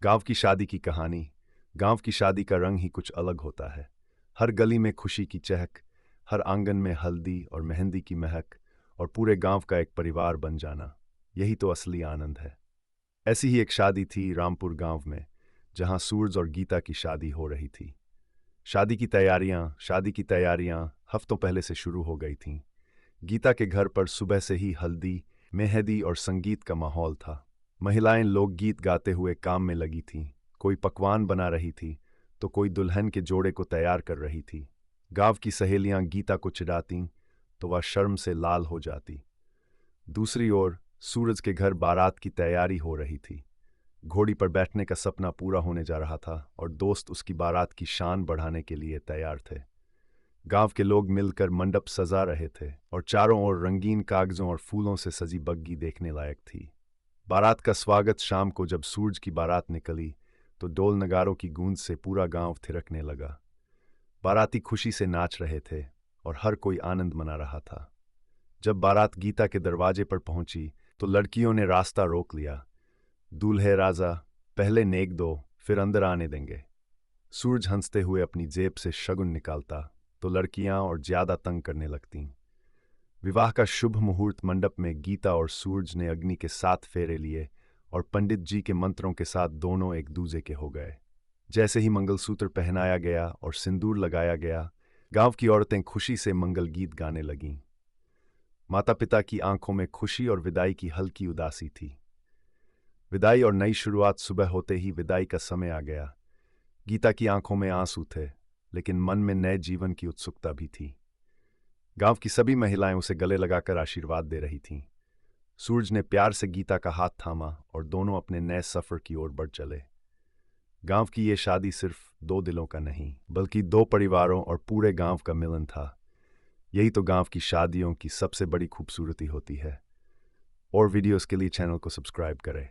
गांव की शादी की कहानी। गांव की शादी का रंग ही कुछ अलग होता है। हर गली में खुशी की चहक, हर आंगन में हल्दी और मेहंदी की महक, और पूरे गांव का एक परिवार बन जाना, यही तो असली आनंद है। ऐसी ही एक शादी थी रामपुर गांव में, जहां सूरज और गीता की शादी हो रही थी। शादी की तैयारियां हफ्तों पहले से शुरू हो गई थीं। गीता के घर पर सुबह से ही हल्दी, मेहंदी और संगीत का माहौल था। महिलाएं लोकगीत गाते हुए काम में लगी थीं। कोई पकवान बना रही थी, तो कोई दुल्हन के जोड़े को तैयार कर रही थी। गांव की सहेलियां गीता को चिढ़ातीं, तो वह शर्म से लाल हो जाती। दूसरी ओर सूरज के घर बारात की तैयारी हो रही थी। घोड़ी पर बैठने का सपना पूरा होने जा रहा था और दोस्त उसकी बारात की शान बढ़ाने के लिए तैयार थे। गांव के लोग मिलकर मंडप सजा रहे थे और चारों ओर रंगीन कागजों और फूलों से सजी बग्गी देखने लायक थी। बारात का स्वागत शाम को जब सूरज की बारात निकली, तो डोल नगारों की गूंज से पूरा गांव थिरकने लगा। बाराती खुशी से नाच रहे थे और हर कोई आनंद मना रहा था। जब बारात गीता के दरवाजे पर पहुंची, तो लड़कियों ने रास्ता रोक लिया। दूल्हे राजा, पहले नेक दो, फिर अंदर आने देंगे। सूरज हंसते हुए अपनी जेब से शगुन निकालता, तो लड़कियां और ज्यादा तंग करने लगतीं। विवाह का शुभ मुहूर्त मंडप में गीता और सूरज ने अग्नि के 7 फेरे लिए और पंडित जी के मंत्रों के साथ दोनों एक दूजे के हो गए। जैसे ही मंगलसूत्र पहनाया गया और सिंदूर लगाया गया, गांव की औरतें खुशी से मंगल गीत गाने लगीं। माता पिता की आंखों में खुशी और विदाई की हल्की उदासी थी। विदाई और नई शुरुआत सुबह होते ही विदाई का समय आ गया। गीता की आंखों में आंसू थे, लेकिन मन में नए जीवन की उत्सुकता भी थी। गांव की सभी महिलाएं उसे गले लगाकर आशीर्वाद दे रही थीं। सूरज ने प्यार से गीता का हाथ थामा और दोनों अपने नए सफर की ओर बढ़ चले। गांव की ये शादी सिर्फ दो दिलों का नहीं, बल्कि दो परिवारों और पूरे गांव का मिलन था। यही तो गांव की शादियों की सबसे बड़ी खूबसूरती होती है। और वीडियोस के लिए चैनल को सब्सक्राइब करें।